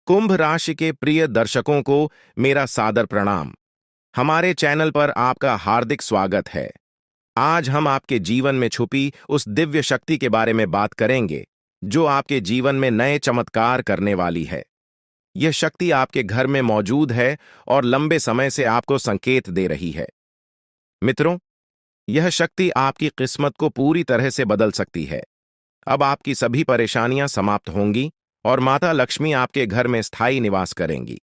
कुंभ राशि के प्रिय दर्शकों को मेरा सादर प्रणाम। हमारे चैनल पर आपका हार्दिक स्वागत है। आज हम आपके जीवन में छुपी उस दिव्य शक्ति के बारे में बात करेंगे जो आपके जीवन में नए चमत्कार करने वाली है। यह शक्ति आपके घर में मौजूद है और लंबे समय से आपको संकेत दे रही है। मित्रों, यह शक्ति आपकी किस्मत को पूरी तरह से बदल सकती है। अब आपकी सभी परेशानियां समाप्त होंगी और माता लक्ष्मी आपके घर में स्थायी निवास करेंगी।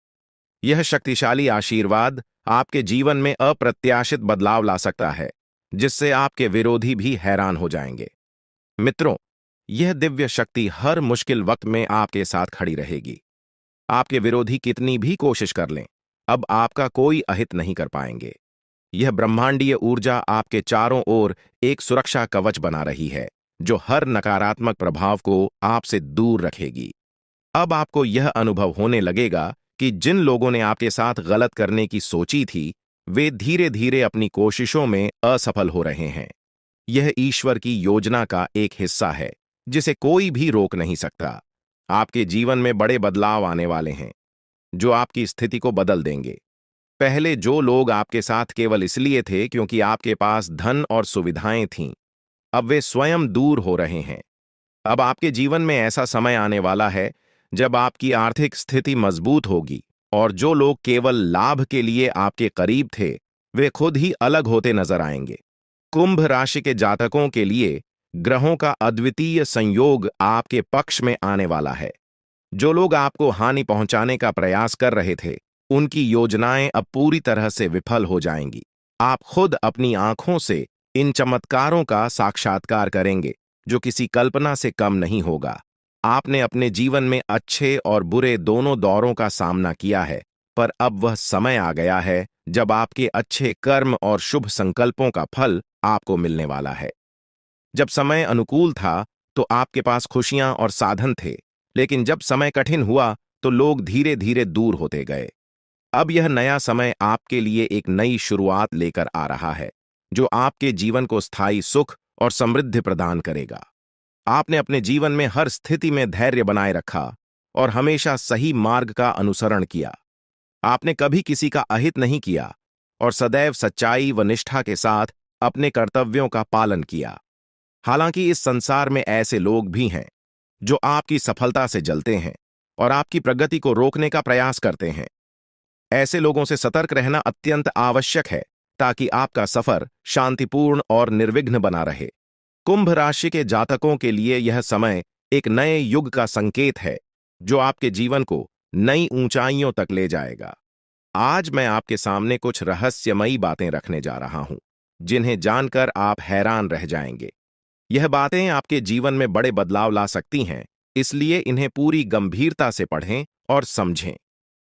यह शक्तिशाली आशीर्वाद आपके जीवन में अप्रत्याशित बदलाव ला सकता है, जिससे आपके विरोधी भी हैरान हो जाएंगे। मित्रों, यह दिव्य शक्ति हर मुश्किल वक्त में आपके साथ खड़ी रहेगी। आपके विरोधी कितनी भी कोशिश कर लें, अब आपका कोई अहित नहीं कर पाएंगे। यह ब्रह्मांडीय ऊर्जा आपके चारों ओर एक सुरक्षा कवच बना रही है, जो हर नकारात्मक प्रभाव को आपसे दूर रखेगी। अब आपको यह अनुभव होने लगेगा कि जिन लोगों ने आपके साथ गलत करने की सोची थी, वे धीरे धीरे अपनी कोशिशों में असफल हो रहे हैं। यह ईश्वर की योजना का एक हिस्सा है, जिसे कोई भी रोक नहीं सकता। आपके जीवन में बड़े बदलाव आने वाले हैं, जो आपकी स्थिति को बदल देंगे। पहले जो लोग आपके साथ केवल इसलिए थे क्योंकि आपके पास धन और सुविधाएं थीं, अब वे स्वयं दूर हो रहे हैं। अब आपके जीवन में ऐसा समय आने वाला है जब आपकी आर्थिक स्थिति मजबूत होगी और जो लोग केवल लाभ के लिए आपके करीब थे, वे खुद ही अलग होते नजर आएंगे। कुंभ राशि के जातकों के लिए ग्रहों का अद्वितीय संयोग आपके पक्ष में आने वाला है। जो लोग आपको हानि पहुंचाने का प्रयास कर रहे थे, उनकी योजनाएं अब पूरी तरह से विफल हो जाएंगी। आप खुद अपनी आंखों से इन चमत्कारों का साक्षात्कार करेंगे, जो किसी कल्पना से कम नहीं होगा। आपने अपने जीवन में अच्छे और बुरे दोनों दौरों का सामना किया है, पर अब वह समय आ गया है जब आपके अच्छे कर्म और शुभ संकल्पों का फल आपको मिलने वाला है। जब समय अनुकूल था तो आपके पास खुशियां और साधन थे, लेकिन जब समय कठिन हुआ तो लोग धीरे धीरे दूर होते गए। अब यह नया समय आपके लिए एक नई शुरुआत लेकर आ रहा है, जो आपके जीवन को स्थायी सुख और समृद्धि प्रदान करेगा। आपने अपने जीवन में हर स्थिति में धैर्य बनाए रखा और हमेशा सही मार्ग का अनुसरण किया। आपने कभी किसी का अहित नहीं किया और सदैव सच्चाई व निष्ठा के साथ अपने कर्तव्यों का पालन किया। हालांकि इस संसार में ऐसे लोग भी हैं जो आपकी सफलता से जलते हैं और आपकी प्रगति को रोकने का प्रयास करते हैं। ऐसे लोगों से सतर्क रहना अत्यंत आवश्यक है, ताकि आपका सफर शांतिपूर्ण और निर्विघ्न बना रहे। कुंभ राशि के जातकों के लिए यह समय एक नए युग का संकेत है, जो आपके जीवन को नई ऊंचाइयों तक ले जाएगा। आज मैं आपके सामने कुछ रहस्यमयी बातें रखने जा रहा हूं, जिन्हें जानकर आप हैरान रह जाएंगे। यह बातें आपके जीवन में बड़े बदलाव ला सकती हैं, इसलिए इन्हें पूरी गंभीरता से पढ़ें और समझें।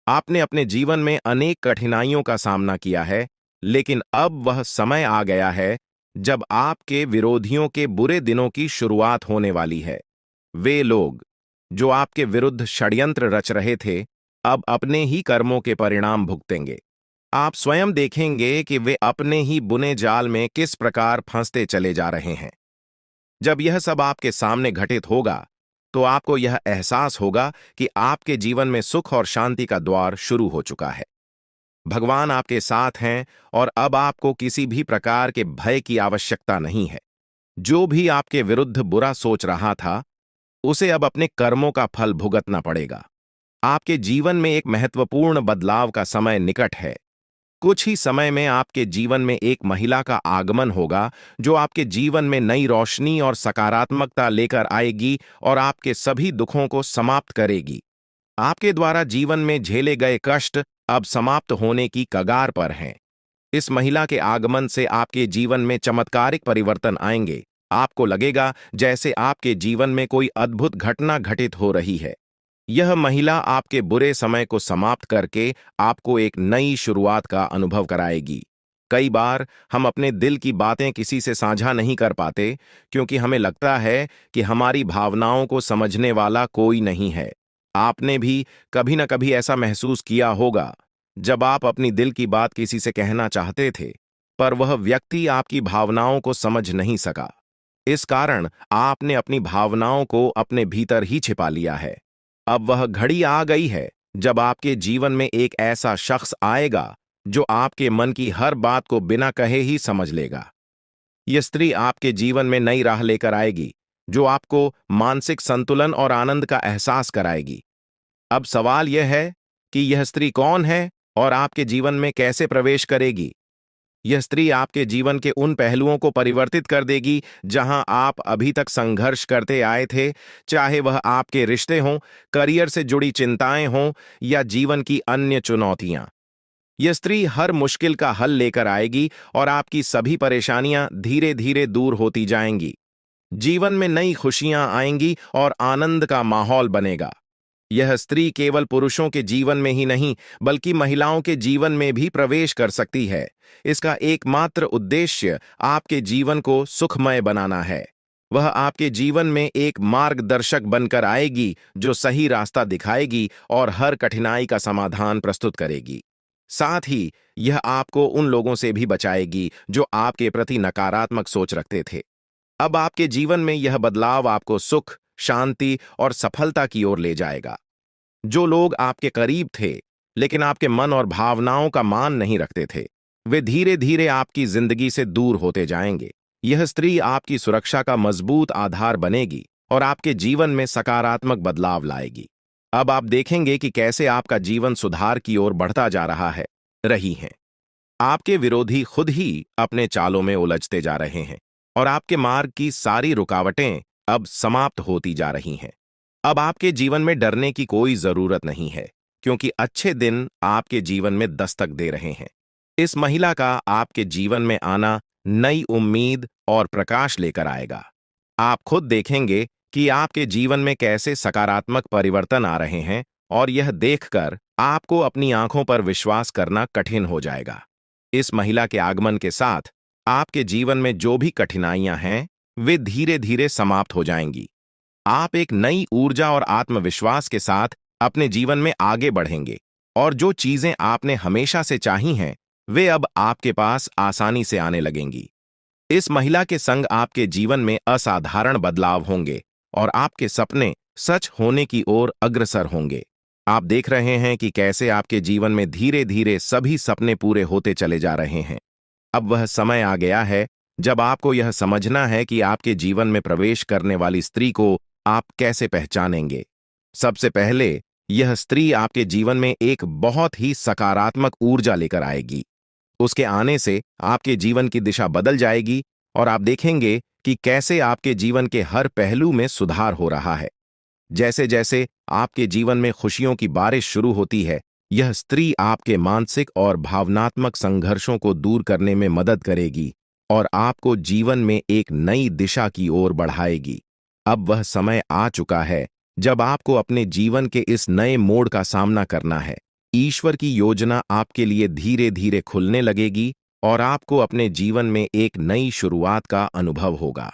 आपने अपने जीवन में अनेक कठिनाइयों का सामना किया है, लेकिन अब वह समय आ गया है जब आपके विरोधियों के बुरे दिनों की शुरुआत होने वाली है। वे लोग जो आपके विरुद्ध षड्यंत्र रच रहे थे, अब अपने ही कर्मों के परिणाम भुगतेंगे। आप स्वयं देखेंगे कि वे अपने ही बुने जाल में किस प्रकार फंसते चले जा रहे हैं। जब यह सब आपके सामने घटित होगा, तो आपको यह एहसास होगा कि आपके जीवन में सुख और शांति का द्वार शुरू हो चुका है। भगवान आपके साथ हैं और अब आपको किसी भी प्रकार के भय की आवश्यकता नहीं है। जो भी आपके विरुद्ध बुरा सोच रहा था, उसे अब अपने कर्मों का फल भुगतना पड़ेगा। आपके जीवन में एक महत्वपूर्ण बदलाव का समय निकट है। कुछ ही समय में आपके जीवन में एक महिला का आगमन होगा, जो आपके जीवन में नई रोशनी और सकारात्मकता लेकर आएगी और आपके सभी दुखों को समाप्त करेगी। आपके द्वारा जीवन में झेले गए कष्ट अब समाप्त होने की कगार पर हैं। इस महिला के आगमन से आपके जीवन में चमत्कारिक परिवर्तन आएंगे। आपको लगेगा जैसे आपके जीवन में कोई अद्भुत घटना घटित हो रही है। यह महिला आपके बुरे समय को समाप्त करके आपको एक नई शुरुआत का अनुभव कराएगी। कई बार हम अपने दिल की बातें किसी से साझा नहीं कर पाते, क्योंकि हमें लगता है कि हमारी भावनाओं को समझने वाला कोई नहीं है। आपने भी कभी न कभी ऐसा महसूस किया होगा, जब आप अपनी दिल की बात किसी से कहना चाहते थे, पर वह व्यक्ति आपकी भावनाओं को समझ नहीं सका। इस कारण आपने अपनी भावनाओं को अपने भीतर ही छिपा लिया है। अब वह घड़ी आ गई है जब आपके जीवन में एक ऐसा शख्स आएगा जो आपके मन की हर बात को बिना कहे ही समझ लेगा। यह स्त्री आपके जीवन में नई राह लेकर आएगी, जो आपको मानसिक संतुलन और आनंद का एहसास कराएगी। अब सवाल यह है कि यह स्त्री कौन है और आपके जीवन में कैसे प्रवेश करेगी। यह स्त्री आपके जीवन के उन पहलुओं को परिवर्तित कर देगी जहां आप अभी तक संघर्ष करते आए थे, चाहे वह आपके रिश्ते हों, करियर से जुड़ी चिंताएं हों या जीवन की अन्य चुनौतियां। यह स्त्री हर मुश्किल का हल लेकर आएगी और आपकी सभी परेशानियां धीरे धीरे दूर होती जाएंगी। जीवन में नई खुशियां आएंगी और आनंद का माहौल बनेगा। यह स्त्री केवल पुरुषों के जीवन में ही नहीं, बल्कि महिलाओं के जीवन में भी प्रवेश कर सकती है। इसका एकमात्र उद्देश्य आपके जीवन को सुखमय बनाना है। वह आपके जीवन में एक मार्गदर्शक बनकर आएगी, जो सही रास्ता दिखाएगी और हर कठिनाई का समाधान प्रस्तुत करेगी। साथ ही यह आपको उन लोगों से भी बचाएगी जो आपके प्रति नकारात्मक सोच रखते थे। अब आपके जीवन में यह बदलाव आपको सुख, शांति और सफलता की ओर ले जाएगा। जो लोग आपके करीब थे लेकिन आपके मन और भावनाओं का मान नहीं रखते थे, वे धीरे धीरे आपकी जिंदगी से दूर होते जाएंगे। यह स्त्री आपकी सुरक्षा का मजबूत आधार बनेगी और आपके जीवन में सकारात्मक बदलाव लाएगी। अब आप देखेंगे कि कैसे आपका जीवन सुधार की ओर बढ़ता जा रही है। आपके विरोधी खुद ही अपने चालों में उलझते जा रहे हैं और आपके मार्ग की सारी रुकावटें अब समाप्त होती जा रही हैं। अब आपके जीवन में डरने की कोई जरूरत नहीं है, क्योंकि अच्छे दिन आपके जीवन में दस्तक दे रहे हैं। इस महिला का आपके जीवन में आना नई उम्मीद और प्रकाश लेकर आएगा। आप खुद देखेंगे कि आपके जीवन में कैसे सकारात्मक परिवर्तन आ रहे हैं और यह देखकर आपको अपनी आंखों पर विश्वास करना कठिन हो जाएगा। इस महिला के आगमन के साथ आपके जीवन में जो भी कठिनाइयां हैं, वे धीरे धीरे समाप्त हो जाएंगी। आप एक नई ऊर्जा और आत्मविश्वास के साथ अपने जीवन में आगे बढ़ेंगे और जो चीजें आपने हमेशा से चाही हैं, वे अब आपके पास आसानी से आने लगेंगी। इस महिला के संग आपके जीवन में असाधारण बदलाव होंगे और आपके सपने सच होने की ओर अग्रसर होंगे। आप देख रहे हैं कि कैसे आपके जीवन में धीरे धीरे सभी सपने पूरे होते चले जा रहे हैं। अब वह समय आ गया है जब आपको यह समझना है कि आपके जीवन में प्रवेश करने वाली स्त्री को आप कैसे पहचानेंगे। सबसे पहले, यह स्त्री आपके जीवन में एक बहुत ही सकारात्मक ऊर्जा लेकर आएगी। उसके आने से आपके जीवन की दिशा बदल जाएगी और आप देखेंगे कि कैसे आपके जीवन के हर पहलू में सुधार हो रहा है। जैसे जैसे आपके जीवन में खुशियों की बारिश शुरू होती है, यह स्त्री आपके मानसिक और भावनात्मक संघर्षों को दूर करने में मदद करेगी और आपको जीवन में एक नई दिशा की ओर बढ़ाएगी। अब वह समय आ चुका है जब आपको अपने जीवन के इस नए मोड़ का सामना करना है। ईश्वर की योजना आपके लिए धीरे धीरे खुलने लगेगी और आपको अपने जीवन में एक नई शुरुआत का अनुभव होगा।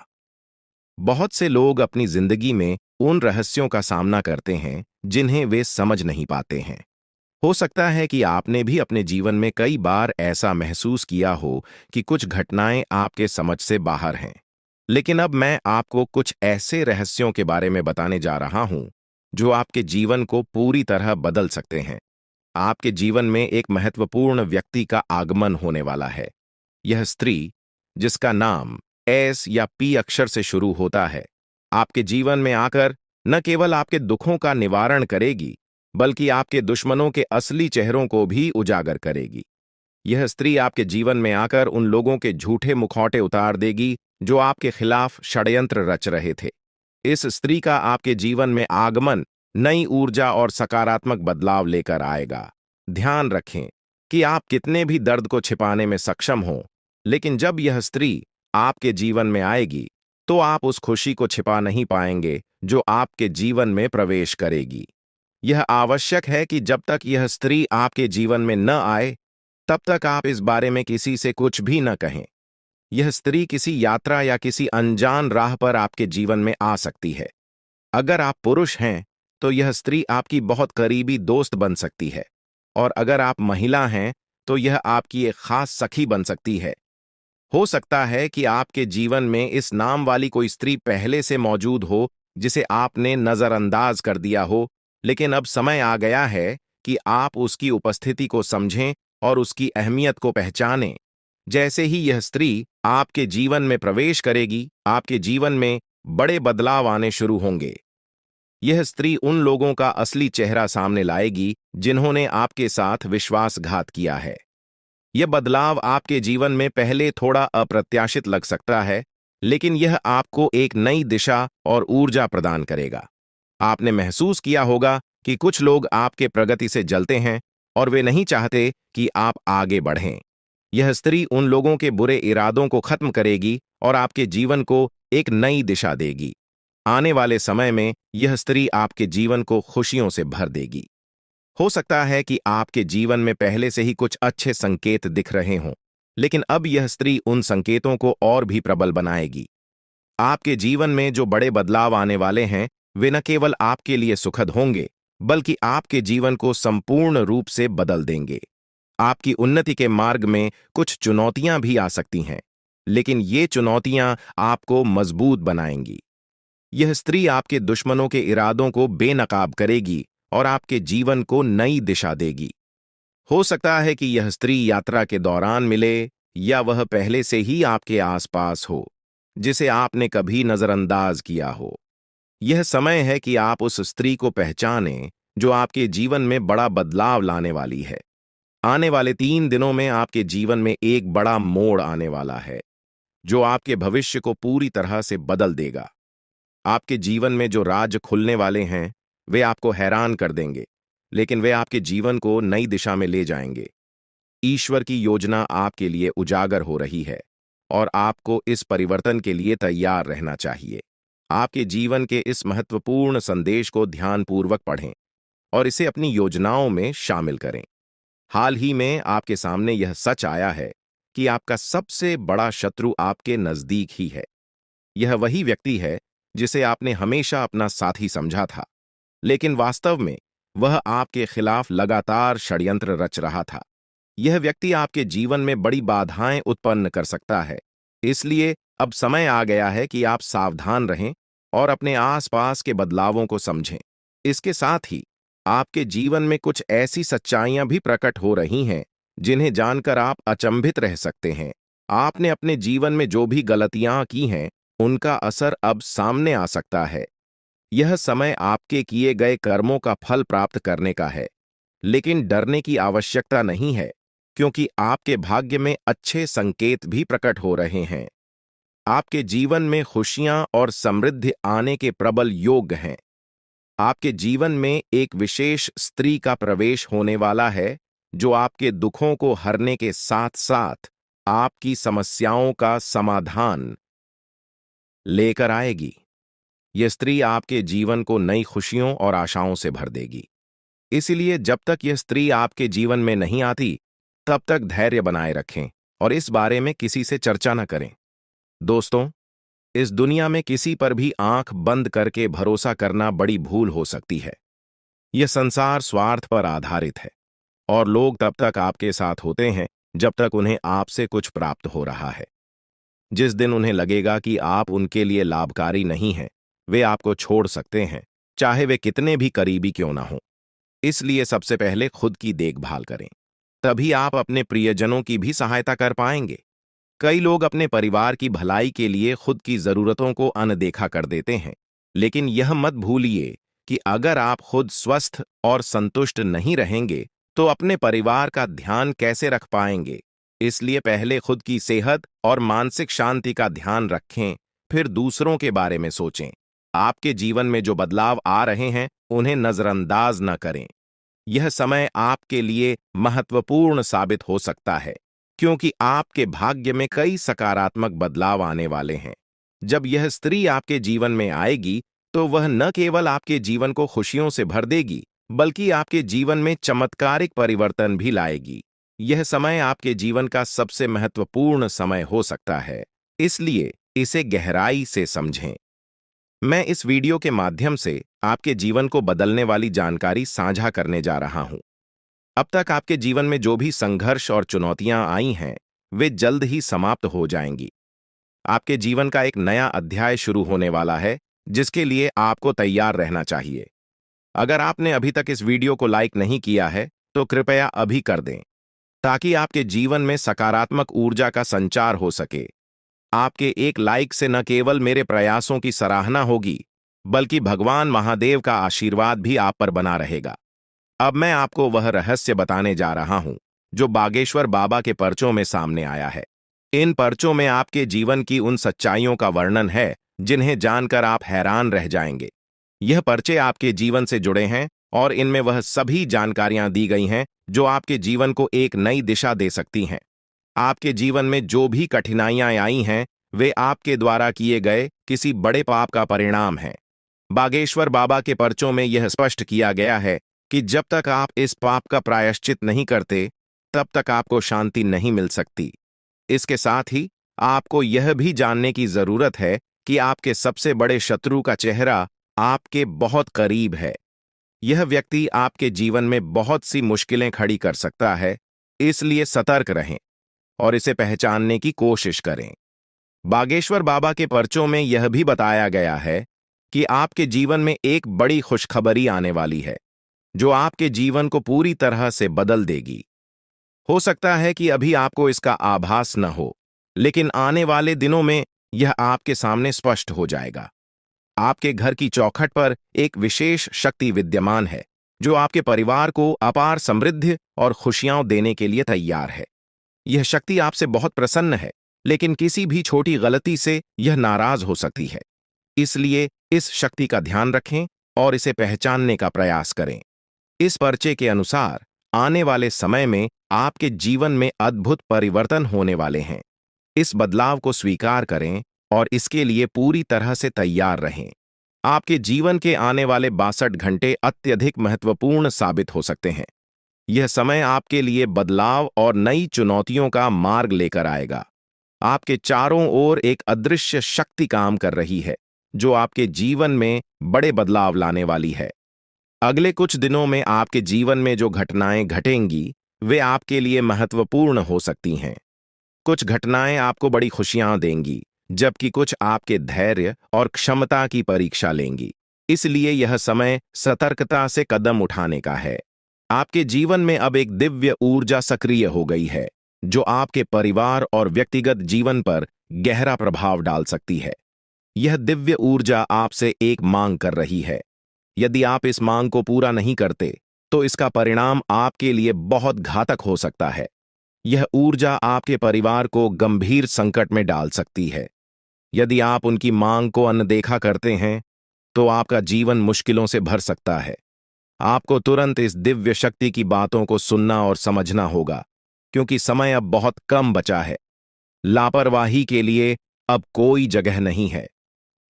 बहुत से लोग अपनी जिंदगी में उन रहस्यों का सामना करते हैं जिन्हें वे समझ नहीं पाते हैं। हो सकता है कि आपने भी अपने जीवन में कई बार ऐसा महसूस किया हो कि कुछ घटनाएं आपके समझ से बाहर हैं। लेकिन अब मैं आपको कुछ ऐसे रहस्यों के बारे में बताने जा रहा हूं जो आपके जीवन को पूरी तरह बदल सकते हैं। आपके जीवन में एक महत्वपूर्ण व्यक्ति का आगमन होने वाला है। यह स्त्री, जिसका नाम एस या पी अक्षर से शुरू होता है, आपके जीवन में आकर न केवल आपके दुखों का निवारण करेगी, बल्कि आपके दुश्मनों के असली चेहरों को भी उजागर करेगी। यह स्त्री आपके जीवन में आकर उन लोगों के झूठे मुखौटे उतार देगी जो आपके खिलाफ षड्यंत्र रच रहे थे। इस स्त्री का आपके जीवन में आगमन नई ऊर्जा और सकारात्मक बदलाव लेकर आएगा। ध्यान रखें कि आप कितने भी दर्द को छिपाने में सक्षम हों, लेकिन जब यह स्त्री आपके जीवन में आएगी तो आप उस खुशी को छिपा नहीं पाएंगे जो आपके जीवन में प्रवेश करेगी। यह आवश्यक है कि जब तक यह स्त्री आपके जीवन में न आए, तब तक आप इस बारे में किसी से कुछ भी न कहें। यह स्त्री किसी यात्रा या किसी अनजान राह पर आपके जीवन में आ सकती है। अगर आप पुरुष हैं तो यह स्त्री आपकी बहुत करीबी दोस्त बन सकती है, और अगर आप महिला हैं तो यह आपकी एक खास सखी बन सकती है। हो सकता है कि आपके जीवन में इस नाम वाली कोई स्त्री पहले से मौजूद हो जिसे आपने नजरअंदाज कर दिया हो, लेकिन अब समय आ गया है कि आप उसकी उपस्थिति को समझें और उसकी अहमियत को पहचानें। जैसे ही यह स्त्री आपके जीवन में प्रवेश करेगी, आपके जीवन में बड़े बदलाव आने शुरू होंगे। यह स्त्री उन लोगों का असली चेहरा सामने लाएगी जिन्होंने आपके साथ विश्वासघात किया है। यह बदलाव आपके जीवन में पहले थोड़ा अप्रत्याशित लग सकता है, लेकिन यह आपको एक नई दिशा और ऊर्जा प्रदान करेगा। आपने महसूस किया होगा कि कुछ लोग आपके प्रगति से जलते हैं और वे नहीं चाहते कि आप आगे बढ़ें। यह स्त्री उन लोगों के बुरे इरादों को खत्म करेगी और आपके जीवन को एक नई दिशा देगी। आने वाले समय में यह स्त्री आपके जीवन को खुशियों से भर देगी। हो सकता है कि आपके जीवन में पहले से ही कुछ अच्छे संकेत दिख रहे हों, लेकिन अब यह स्त्री उन संकेतों को और भी प्रबल बनाएगी। आपके जीवन में जो बड़े बदलाव आने वाले हैं, वे न केवल आपके लिए सुखद होंगे, बल्कि आपके जीवन को संपूर्ण रूप से बदल देंगे। आपकी उन्नति के मार्ग में कुछ चुनौतियां भी आ सकती हैं, लेकिन ये चुनौतियां आपको मजबूत बनाएंगी। यह स्त्री आपके दुश्मनों के इरादों को बेनकाब करेगी और आपके जीवन को नई दिशा देगी। हो सकता है कि यह स्त्री यात्रा के दौरान मिले या वह पहले से ही आपके आसपास हो, जिसे आपने कभी नजरअंदाज किया हो। यह समय है कि आप उस स्त्री को पहचानें जो आपके जीवन में बड़ा बदलाव लाने वाली है। आने वाले 3 दिनों में आपके जीवन में एक बड़ा मोड़ आने वाला है, जो आपके भविष्य को पूरी तरह से बदल देगा। आपके जीवन में जो राज खुलने वाले हैं, वे आपको हैरान कर देंगे, लेकिन वे आपके जीवन को नई दिशा में ले जाएंगे। ईश्वर की योजना आपके लिए उजागर हो रही है और आपको इस परिवर्तन के लिए तैयार रहना चाहिए। आपके जीवन के इस महत्वपूर्ण संदेश को ध्यानपूर्वक पढ़ें और इसे अपनी योजनाओं में शामिल करें। हाल ही में आपके सामने यह सच आया है कि आपका सबसे बड़ा शत्रु आपके नजदीक ही है। यह वही व्यक्ति है जिसे आपने हमेशा अपना साथी समझा था, लेकिन वास्तव में वह आपके खिलाफ लगातार षड्यंत्र रच रहा था। यह व्यक्ति आपके जीवन में बड़ी बाधाएं उत्पन्न कर सकता है, इसलिए अब समय आ गया है कि आप सावधान रहें और अपने आसपास के बदलावों को समझें। इसके साथ ही आपके जीवन में कुछ ऐसी सच्चाइयां भी प्रकट हो रही हैं जिन्हें जानकर आप अचंभित रह सकते हैं। आपने अपने जीवन में जो भी गलतियां की हैं, उनका असर अब सामने आ सकता है। यह समय आपके किए गए कर्मों का फल प्राप्त करने का है, लेकिन डरने की आवश्यकता नहीं है, क्योंकि आपके भाग्य में अच्छे संकेत भी प्रकट हो रहे हैं। आपके जीवन में खुशियां और समृद्धि आने के प्रबल योग हैं। आपके जीवन में एक विशेष स्त्री का प्रवेश होने वाला है, जो आपके दुखों को हरने के साथ साथ आपकी समस्याओं का समाधान लेकर आएगी। यह स्त्री आपके जीवन को नई खुशियों और आशाओं से भर देगी। इसलिए जब तक यह स्त्री आपके जीवन में नहीं आती, तब तक धैर्य बनाए रखें और इस बारे में किसी से चर्चा न करें। दोस्तों, इस दुनिया में किसी पर भी आंख बंद करके भरोसा करना बड़ी भूल हो सकती है। यह संसार स्वार्थ पर आधारित है और लोग तब तक आपके साथ होते हैं जब तक उन्हें आपसे कुछ प्राप्त हो रहा है। जिस दिन उन्हें लगेगा कि आप उनके लिए लाभकारी नहीं हैं, वे आपको छोड़ सकते हैं, चाहे वे कितने भी करीबी क्यों ना हों। इसलिए सबसे पहले खुद की देखभाल करें, तभी आप अपने प्रियजनों की भी सहायता कर पाएंगे। कई लोग अपने परिवार की भलाई के लिए खुद की जरूरतों को अनदेखा कर देते हैं, लेकिन यह मत भूलिए कि अगर आप खुद स्वस्थ और संतुष्ट नहीं रहेंगे, तो अपने परिवार का ध्यान कैसे रख पाएंगे। इसलिए पहले खुद की सेहत और मानसिक शांति का ध्यान रखें, फिर दूसरों के बारे में सोचें। आपके जीवन में जो बदलाव आ रहे हैं, उन्हें नजरअंदाज न करें। यह समय आपके लिए महत्वपूर्ण साबित हो सकता है, क्योंकि आपके भाग्य में कई सकारात्मक बदलाव आने वाले हैं। जब यह स्त्री आपके जीवन में आएगी, तो वह न केवल आपके जीवन को खुशियों से भर देगी, बल्कि आपके जीवन में चमत्कारिक परिवर्तन भी लाएगी। यह समय आपके जीवन का सबसे महत्वपूर्ण समय हो सकता है, इसलिए इसे गहराई से समझें। मैं इस वीडियो के माध्यम से आपके जीवन को बदलने वाली जानकारी साझा करने जा रहा हूं। अब तक आपके जीवन में जो भी संघर्ष और चुनौतियां आई हैं, वे जल्द ही समाप्त हो जाएंगी। आपके जीवन का एक नया अध्याय शुरू होने वाला है, जिसके लिए आपको तैयार रहना चाहिए। अगर आपने अभी तक इस वीडियो को लाइक नहीं किया है तो कृपया अभी कर दें, ताकि आपके जीवन में सकारात्मक ऊर्जा का संचार हो सके। आपके एक लाइक से न केवल मेरे प्रयासों की सराहना होगी, बल्कि भगवान महादेव का आशीर्वाद भी आप पर बना रहेगा। अब मैं आपको वह रहस्य बताने जा रहा हूं जो बागेश्वर बाबा के पर्चों में सामने आया है। इन पर्चों में आपके जीवन की उन सच्चाइयों का वर्णन है जिन्हें जानकर आप हैरान रह जाएंगे। यह पर्चे आपके जीवन से जुड़े हैं और इनमें वह सभी जानकारियां दी गई हैं जो आपके जीवन को एक नई दिशा दे सकती हैं। आपके जीवन में जो भी कठिनाइयां आई हैं, वे आपके द्वारा किए गए किसी बड़े पाप का परिणाम है। बागेश्वर बाबा के पर्चों में यह स्पष्ट किया गया है कि जब तक आप इस पाप का प्रायश्चित नहीं करते, तब तक आपको शांति नहीं मिल सकती। इसके साथ ही आपको यह भी जानने की जरूरत है कि आपके सबसे बड़े शत्रु का चेहरा आपके बहुत करीब है। यह व्यक्ति आपके जीवन में बहुत सी मुश्किलें खड़ी कर सकता है, इसलिए सतर्क रहें और इसे पहचानने की कोशिश करें। बागेश्वर बाबा के पर्चों में यह भी बताया गया है कि आपके जीवन में एक बड़ी खुशखबरी आने वाली है, जो आपके जीवन को पूरी तरह से बदल देगी। हो सकता है कि अभी आपको इसका आभास न हो, लेकिन आने वाले दिनों में यह आपके सामने स्पष्ट हो जाएगा। आपके घर की चौखट पर एक विशेष शक्ति विद्यमान है, जो आपके परिवार को अपार समृद्धि और खुशियां देने के लिए तैयार है। यह शक्ति आपसे बहुत प्रसन्न है, लेकिन किसी भी छोटी गलती से यह नाराज हो सकती है। इसलिए इस शक्ति का ध्यान रखें और इसे पहचानने का प्रयास करें। इस पर्चे के अनुसार आने वाले समय में आपके जीवन में अद्भुत परिवर्तन होने वाले हैं। इस बदलाव को स्वीकार करें और इसके लिए पूरी तरह से तैयार रहें। आपके जीवन के आने वाले 62 घंटे अत्यधिक महत्वपूर्ण साबित हो सकते हैं। यह समय आपके लिए बदलाव और नई चुनौतियों का मार्ग लेकर आएगा। आपके चारों ओर एक अदृश्य शक्ति काम कर रही है, जो आपके जीवन में बड़े बदलाव लाने वाली है। अगले कुछ दिनों में आपके जीवन में जो घटनाएं घटेंगी, वे आपके लिए महत्वपूर्ण हो सकती हैं। कुछ घटनाएं आपको बड़ी खुशियां देंगी, जबकि कुछ आपके धैर्य और क्षमता की परीक्षा लेंगी। इसलिए यह समय सतर्कता से कदम उठाने का है। आपके जीवन में अब एक दिव्य ऊर्जा सक्रिय हो गई है, जो आपके परिवार और व्यक्तिगत जीवन पर गहरा प्रभाव डाल सकती है। यह दिव्य ऊर्जा आपसे एक मांग कर रही है। यदि आप इस मांग को पूरा नहीं करते, तो इसका परिणाम आपके लिए बहुत घातक हो सकता है। यह ऊर्जा आपके परिवार को गंभीर संकट में डाल सकती है। यदि आप उनकी मांग को अनदेखा करते हैं, तो आपका जीवन मुश्किलों से भर सकता है। आपको तुरंत इस दिव्य शक्ति की बातों को सुनना और समझना होगा, क्योंकि समय अब बहुत कम बचा है। लापरवाही के लिए अब कोई जगह नहीं है।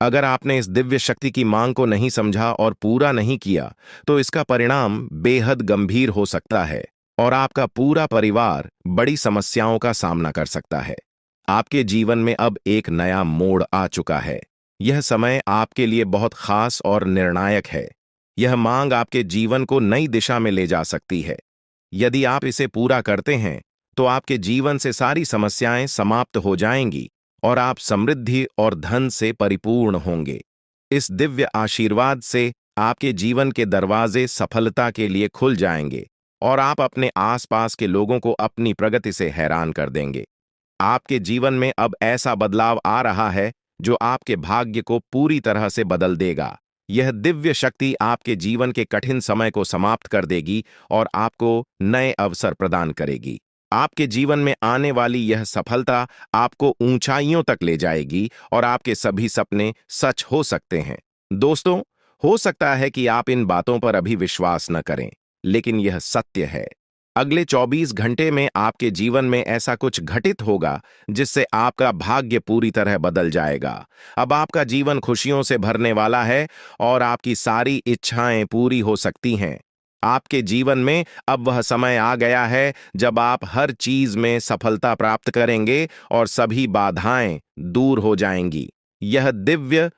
अगर आपने इस दिव्य शक्ति की मांग को नहीं समझा और पूरा नहीं किया, तो इसका परिणाम बेहद गंभीर हो सकता है और आपका पूरा परिवार बड़ी समस्याओं का सामना कर सकता है। आपके जीवन में अब एक नया मोड़ आ चुका है। यह समय आपके लिए बहुत खास और निर्णायक है। यह मांग आपके जीवन को नई दिशा में ले जा सकती है। यदि आप इसे पूरा करते हैं, तो आपके जीवन से सारी समस्याएं समाप्त हो जाएंगी और आप समृद्धि और धन से परिपूर्ण होंगे। इस दिव्य आशीर्वाद से आपके जीवन के दरवाजे सफलता के लिए खुल जाएंगे और आप अपने आसपास के लोगों को अपनी प्रगति से हैरान कर देंगे। आपके जीवन में अब ऐसा बदलाव आ रहा है जो आपके भाग्य को पूरी तरह से बदल देगा। यह दिव्य शक्ति आपके जीवन के कठिन समय को समाप्त कर देगी और आपको नए अवसर प्रदान करेगी। आपके जीवन में आने वाली यह सफलता आपको ऊंचाइयों तक ले जाएगी और आपके सभी सपने सच हो सकते हैं। दोस्तों, हो सकता है कि आप इन बातों पर अभी विश्वास न करें, लेकिन यह सत्य है। अगले 24 घंटे में आपके जीवन में ऐसा कुछ घटित होगा जिससे आपका भाग्य पूरी तरह बदल जाएगा। अब आपका जीवन खुशियों से भरने वाला है और आपकी सारी इच्छाएं पूरी हो सकती हैं। आपके जीवन में अब वह समय आ गया है जब आप हर चीज में सफलता प्राप्त करेंगे और सभी बाधाएं दूर हो जाएंगी। यह दिव्य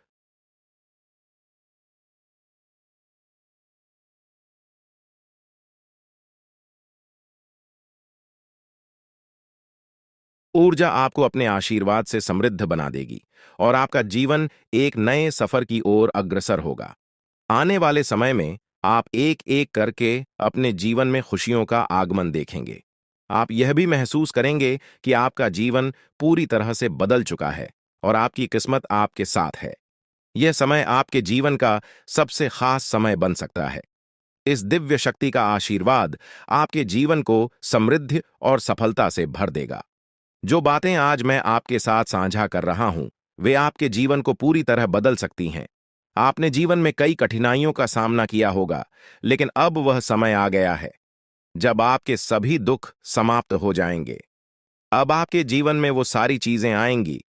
ऊर्जा आपको अपने आशीर्वाद से समृद्ध बना देगी और आपका जीवन एक नए सफर की ओर अग्रसर होगा। आने वाले समय में आप एक एक करके अपने जीवन में खुशियों का आगमन देखेंगे। आप यह भी महसूस करेंगे कि आपका जीवन पूरी तरह से बदल चुका है और आपकी किस्मत आपके साथ है। यह समय आपके जीवन का सबसे खास समय बन सकता है। इस दिव्य शक्ति का आशीर्वाद आपके जीवन को समृद्धि और सफलता से भर देगा। जो बातें आज मैं आपके साथ साझा कर रहा हूं, वे आपके जीवन को पूरी तरह बदल सकती हैं। आपने जीवन में कई कठिनाइयों का सामना किया होगा, लेकिन अब वह समय आ गया है जब आपके सभी दुख समाप्त हो जाएंगे। अब आपके जीवन में वो सारी चीजें आएंगी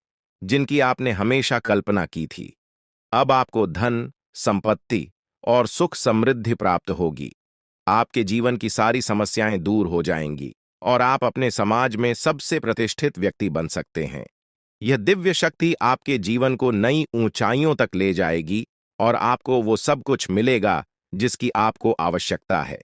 जिनकी आपने हमेशा कल्पना की थी। अब आपको धन, संपत्ति और सुख समृद्धि प्राप्त होगी। आपके जीवन की सारी समस्याएं दूर हो जाएंगी और आप अपने समाज में सबसे प्रतिष्ठित व्यक्ति बन सकते हैं। यह दिव्य शक्ति आपके जीवन को नई ऊंचाइयों तक ले जाएगी और आपको वो सब कुछ मिलेगा जिसकी आपको आवश्यकता है।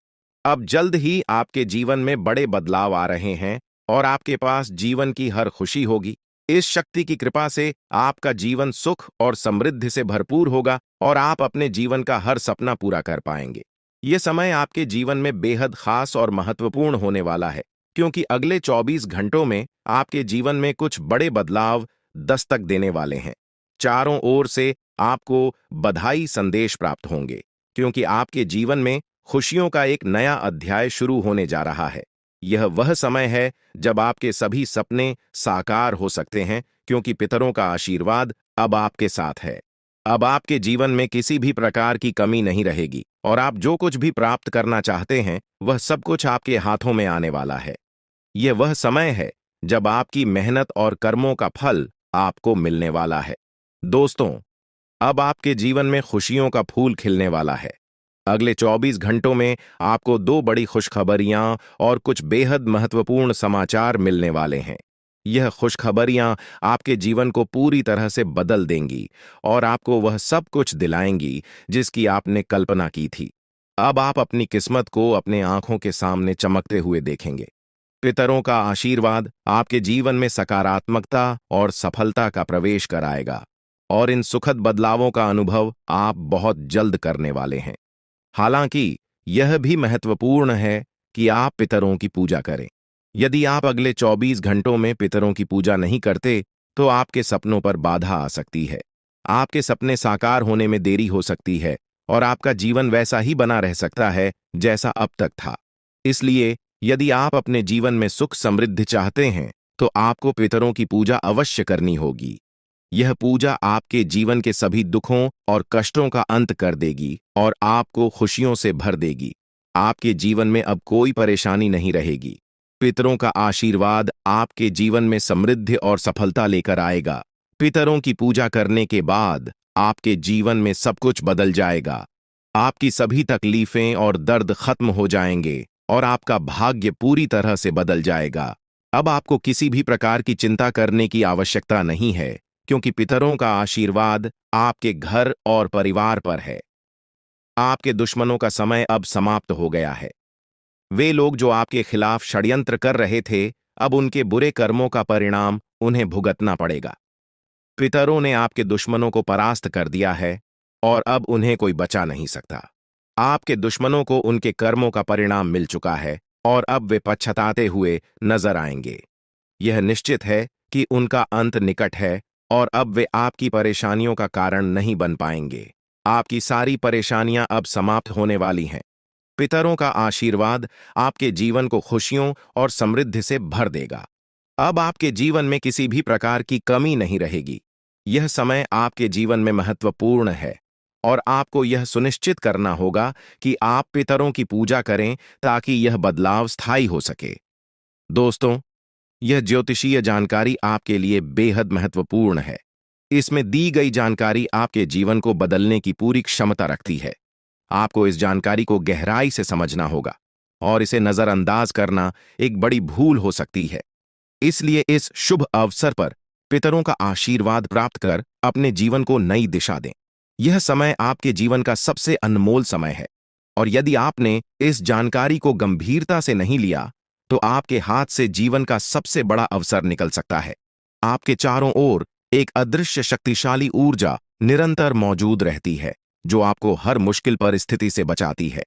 अब जल्द ही आपके जीवन में बड़े बदलाव आ रहे हैं और आपके पास जीवन की हर खुशी होगी। इस शक्ति की कृपा से आपका जीवन सुख और समृद्धि से भरपूर होगा और आप अपने जीवन का हर सपना पूरा कर पाएंगे। ये समय आपके जीवन में बेहद खास और महत्वपूर्ण होने वाला है, क्योंकि अगले 24 घंटों में आपके जीवन में कुछ बड़े बदलाव दस्तक देने वाले हैं। चारों ओर से आपको बधाई संदेश प्राप्त होंगे, क्योंकि आपके जीवन में खुशियों का एक नया अध्याय शुरू होने जा रहा है। यह वह समय है जब आपके सभी सपने साकार हो सकते हैं, क्योंकि पितरों का आशीर्वाद अब आपके साथ है। अब आपके जीवन में किसी भी प्रकार की कमी नहीं रहेगी और आप जो कुछ भी प्राप्त करना चाहते हैं, वह सब कुछ आपके हाथों में आने वाला है। यह वह समय है जब आपकी मेहनत और कर्मों का फल आपको मिलने वाला है। दोस्तों, अब आपके जीवन में खुशियों का फूल खिलने वाला है। अगले 24 घंटों में आपको दो बड़ी खुशखबरियां और कुछ बेहद महत्वपूर्ण समाचार मिलने वाले हैं। यह खुशखबरियां आपके जीवन को पूरी तरह से बदल देंगी और आपको वह सब कुछ दिलाएंगी जिसकी आपने कल्पना की थी। अब आप अपनी किस्मत को अपने आंखों के सामने चमकते हुए देखेंगे। पितरों का आशीर्वाद आपके जीवन में सकारात्मकता और सफलता का प्रवेश कराएगा और इन सुखद बदलावों का अनुभव आप बहुत जल्द करने वाले हैं। हालांकि यह भी महत्वपूर्ण है कि आप पितरों की पूजा करें। यदि आप अगले 24 घंटों में पितरों की पूजा नहीं करते, तो आपके सपनों पर बाधा आ सकती है। आपके सपने साकार होने में देरी हो सकती है और आपका जीवन वैसा ही बना रह सकता है जैसा अब तक था। इसलिए यदि आप अपने जीवन में सुख समृद्धि चाहते हैं, तो आपको पितरों की पूजा अवश्य करनी होगी। यह पूजा आपके जीवन के सभी दुखों और कष्टों का अंत कर देगी और आपको खुशियों से भर देगी। आपके जीवन में अब कोई परेशानी नहीं रहेगी। पितरों का आशीर्वाद आपके जीवन में समृद्धि और सफलता लेकर आएगा। पितरों की पूजा करने के बाद आपके जीवन में सब कुछ बदल जाएगा। आपकी सभी तकलीफें और दर्द खत्म हो जाएंगे और आपका भाग्य पूरी तरह से बदल जाएगा। अब आपको किसी भी प्रकार की चिंता करने की आवश्यकता नहीं है, क्योंकि पितरों का आशीर्वाद आपके घर और परिवार पर है। आपके दुश्मनों का समय अब समाप्त हो गया है। वे लोग जो आपके खिलाफ षड्यंत्र कर रहे थे, अब उनके बुरे कर्मों का परिणाम उन्हें भुगतना पड़ेगा। पितरों ने आपके दुश्मनों को परास्त कर दिया है और अब उन्हें कोई बचा नहीं सकता। आपके दुश्मनों को उनके कर्मों का परिणाम मिल चुका है और अब वे पछताते हुए नजर आएंगे। यह निश्चित है कि उनका अंत निकट है और अब वे आपकी परेशानियों का कारण नहीं बन पाएंगे। आपकी सारी परेशानियां अब समाप्त होने वाली हैं। पितरों का आशीर्वाद आपके जीवन को खुशियों और समृद्धि से भर देगा। अब आपके जीवन में किसी भी प्रकार की कमी नहीं रहेगी। यह समय आपके जीवन में महत्वपूर्ण है और आपको यह सुनिश्चित करना होगा कि आप पितरों की पूजा करें ताकि यह बदलाव स्थायी हो सके। दोस्तों, यह ज्योतिषीय जानकारी आपके लिए बेहद महत्वपूर्ण है। इसमें दी गई जानकारी आपके जीवन को बदलने की पूरी क्षमता रखती है। आपको इस जानकारी को गहराई से समझना होगा और इसे नजरअंदाज करना एक बड़ी भूल हो सकती है। इसलिए इस शुभ अवसर पर पितरों का आशीर्वाद प्राप्त कर अपने जीवन को नई दिशा दें। यह समय आपके जीवन का सबसे अनमोल समय है और यदि आपने इस जानकारी को गंभीरता से नहीं लिया, तो आपके हाथ से जीवन का सबसे बड़ा अवसर निकल सकता है। आपके चारों ओर एक अदृश्य शक्तिशाली ऊर्जा निरंतर मौजूद रहती है जो आपको हर मुश्किल परिस्थिति से बचाती है।